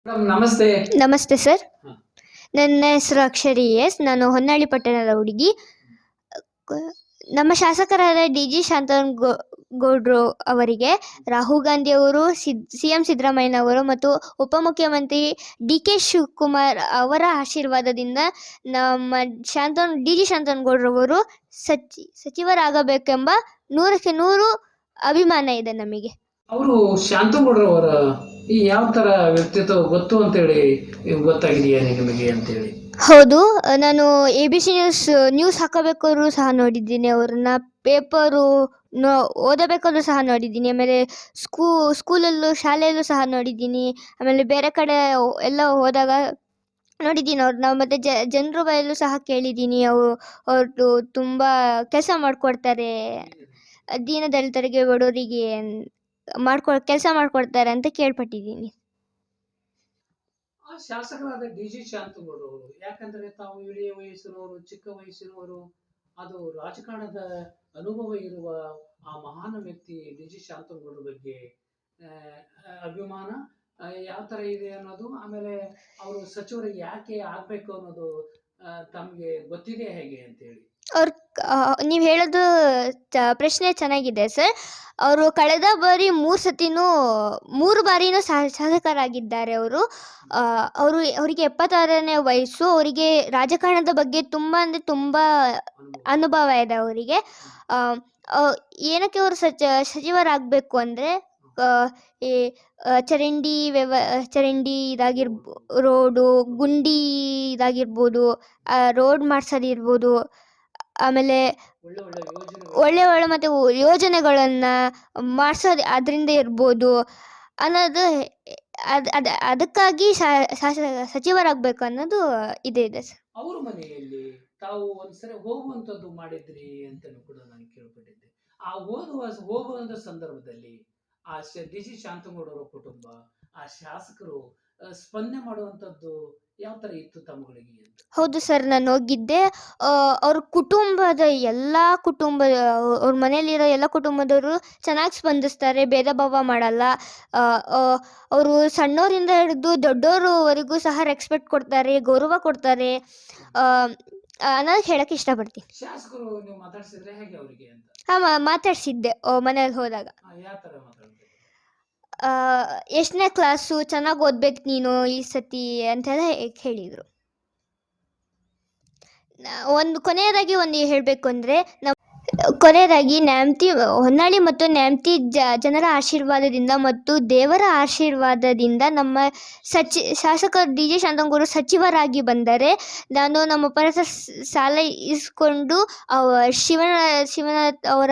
Madam ನಮಸ್ತೆ. ನಮಸ್ತೆ sir. ಹ. ನನ್ನ ಹೆಸರು ಅಕ್ಷರಿ ಎಸ್. ನಾನು ಹೊನ್ನಾಳಿ ಪಟ್ಟಣದ ಹುಡುಗಿ. ನಮ್ಮ ಶಾಸಕರಾದ ಡಿ ಜಿ ಶಾಂತನ್ ಗೌಡ್ರು ಅವರಿಗೆ ರಾಹುಲ್ ಗಾಂಧಿ ಅವರು, CM ಸಿದ್ದರಾಮಯ್ಯನವರು ಮತ್ತು ಉಪಮುಖ್ಯಮಂತ್ರಿ DK ಶಿವಕುಮಾರ್ ಅವರ ಆಶೀರ್ವಾದದಿಂದ ನಮ್ಮ ಡಿ ಜಿ ಶಾಂತನ್ ಗೌಡ್ರವರು ಸಚಿವರಾಗಬೇಕೆಂಬ 100ಕ್ಕೆ 100 ಅಭಿಮಾನ ಇದೆ ನಮಗೆ. ಅವರು ಶಾಂತಗೌಡ್ರವರ ಯಾವ ತರ ವ್ಯಕ್ತಿತ್ವ ಗೊತ್ತು ಅಂತೇಳಿ ಗೊತ್ತಾಗಿದೆಯಾ ನಿಮಗೆ ಅಂತೇಳಿ? ಹೌದು, ನಾನು ABC ನ್ಯೂಸ್ ಹಾಕಬೇಕಾದ್ರೂ ಸಹ ನೋಡಿದ್ದೀನಿ ಅವ್ರನ್ನ. ಪೇಪರು ಓದಬೇಕಾದ್ರೂ ಸಹ ನೋಡಿದ್ದೀನಿ. ಆಮೇಲೆ ಸ್ಕೂಲಲ್ಲೂ ಶಾಲೆಯಲ್ಲೂ ಸಹ ನೋಡಿದ್ದೀನಿ. ಆಮೇಲೆ ಬೇರೆ ಕಡೆ ಎಲ್ಲ ಹೋದಾಗ ನೋಡಿದ್ದೀನಿ ಅವ್ರನ್ನ. ಮತ್ತು ಜನರ ಬಾಯಲ್ಲೂ ಸಹ ಕೇಳಿದ್ದೀನಿ. ಅವ್ರದ್ದು ತುಂಬ ಕೆಲಸ ಮಾಡಿಕೊಡ್ತಾರೆ, ದೀನದಲಿತರಿಗೆ, ಬಡವರಿಗೆ ಕೆಲಸ ಮಾಡಿಕೊಡ್ತಾರೆ ಅಂತ ಕೇಳ್ಪಟ್ಟಿದ್ದೀನಿ. ಆ ಶಾಸಕರಾದ ಡಿ ಜಿ ಶಾಂತಗೌಡರವರು, ಯಾಕಂದ್ರೆ ತಾವು ಹಿರಿಯ ವಯಸ್ಸಿನವರು, ಚಿಕ್ಕ ವಯಸ್ಸಿನವರು, ಅದು ರಾಜಕಾರಣದ ಅನುಭವ ಇರುವ ಆ ಮಹಾನ್ ವ್ಯಕ್ತಿ ಡಿ ಜಿ ಶಾಂತಗೌಡರ ಬಗ್ಗೆ ಅಭಿಮಾನ ಯಾವ ತರ ಇದೆ ಅನ್ನೋದು, ಆಮೇಲೆ ಅವರು ಸಚಿವರು ಯಾಕೆ ಆಗ್ಬೇಕು ಅನ್ನೋದು ತಮ್ಗೆ ಗೊತ್ತಿದೆ ಹೇಗೆ ಅಂತೇಳಿ? ನೀವು ಹೇಳೋದು ಪ್ರಶ್ನೆ ಚೆನ್ನಾಗಿದೆ ಸರ್. ಅವರು ಕಳೆದ ಬಾರಿ 3 ಬಾರಿನೂ ಶಾಸಕರಾಗಿದ್ದಾರೆ ಅವರು. ಅವರಿಗೆ 76ನೇ ವಯಸ್ಸು. ಅವರಿಗೆ ರಾಜಕಾರಣದ ಬಗ್ಗೆ ತುಂಬ ಅಂದರೆ ತುಂಬ ಅನುಭವ ಇದೆ ಅವರಿಗೆ. ಏನಕ್ಕೆ ಅವರು ಸಚಿವರಾಗಬೇಕು ಅಂದರೆ, ಈ ಚರಂಡಿ ರೋಡು, ಗುಂಡಿ ಇದಾಗಿರ್ಬೋದು, ರೋಡ್ ಮಾಡ್ಸೋದಿರ್ಬೋದು, ಆಮೇಲೆ ಒಳ್ಳೆ ಮತ್ತು ಯೋಜನೆಗಳನ್ನು ಮಾಡಿಸೋದು ಅದರಿಂದ ಇರ್ಬೋದು ಅನ್ನೋದು, ಅದಕ್ಕಾಗಿ ಸಚಿವರಾಗಬೇಕು ಅನ್ನೋದು ಇದೆ ಸರ್. ಅವ್ರ ಮನೆಯಲ್ಲಿ ತಾವು ಒಂದ್ಸರಿ ಹೋಗುವಂಥದ್ದು ಮಾಡಿದ್ರಿ ಅಂತಲೂ ಕೂಡ ನಾನು ಕೇಳ್ಪಟ್ಟಿದ್ದೆ. ಆ ಹೋಗುವಂತ ಸಂದರ್ಭದಲ್ಲಿ ಆ ಡಿ ಜಿ ಶಾಂತಗೌಡರ ಕುಟುಂಬ, ಆ ಶಾಸಕರು ಸ್ಪಂದನೆ ಮಾಡುವಂಥದ್ದು ಯಾವ ತರ ಇತ್ತು ತಮ್ಮಗಳಿಗೆ ಅಂತ? ಹೌದು ಸರ್, ನಾನು ಹೋಗಿದ್ದೆ. ಅವ್ರ ಕುಟುಂಬದ ಅವ್ರ ಮನೆಯಲ್ಲಿರೋ ಎಲ್ಲ ಕುಟುಂಬದವರು ಚೆನ್ನಾಗಿ ಸ್ಪಂದಿಸ್ತಾರೆ, ಭೇದ ಭಾವ ಮಾಡಲ್ಲ. ಅವರು ಸಣ್ಣವರಿಂದ ಹಿಡಿದು ದೊಡ್ಡವರವರೆಗೂ ಸಹ ರೆಸ್ಪೆಕ್ಟ್ ಕೊಡ್ತಾರೆ, ಗೌರವ ಕೊಡ್ತಾರೆ ಅನ್ನೋದು ಹೇಳಕ್ಕೆ ಇಷ್ಟಪಡ್ತೀನಿ. ಶಾಸಕರು ನೀವು ಮಾತಾಡ್ಸಿದ್ರೆ ಹೇಗೆ ಅವರಿಗೆ ಅಂತ? ಮಾತಾಡ್ಸಿದ್ದೆ ಮನೇಲಿ ಹೋದಾಗ. ಯಾವ ತರ ಮಾತಾಡ್ತಾರೆ? ಎಷ್ಟನೇ ಕ್ಲಾಸು, ಚೆನ್ನಾಗಿ ಓದ್ಬೇಕು ನೀನು ಈ ಸತಿ ಅಂತೆಲ್ಲ ಹೇಳಿದರು. ಕೊನೆಯದಾಗಿ ಹೇಳಬೇಕು ಅಂದರೆ, ಹೊನ್ನಾಳಿ ಮತ್ತು ನ್ಯಾಮತಿ ಜನರ ಆಶೀರ್ವಾದದಿಂದ ಮತ್ತು ದೇವರ ಆಶೀರ್ವಾದದಿಂದ ನಮ್ಮ ಶಾಸಕ ಡಿ ಜಿ ಶಾಂತಗೌಡರು ಸಚಿವರಾಗಿ ಬಂದರೆ, ನಾನು ನಮ್ಮ ಅಪ್ಪನ ಹತ್ರ ಸಾಲ ಇಸ್ಕೊಂಡು ಶಿವನ ಅವರ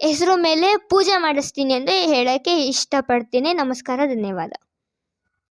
ಹೆಸರು ಮೇಲೆ ಪೂಜೆ ಮಾಡಿಸ್ತೀನಿ ಎಂದು ಹೇಳೋಕ್ಕೆ ಇಷ್ಟಪಡ್ತೀನಿ. ನಮಸ್ಕಾರ, ಧನ್ಯವಾದ.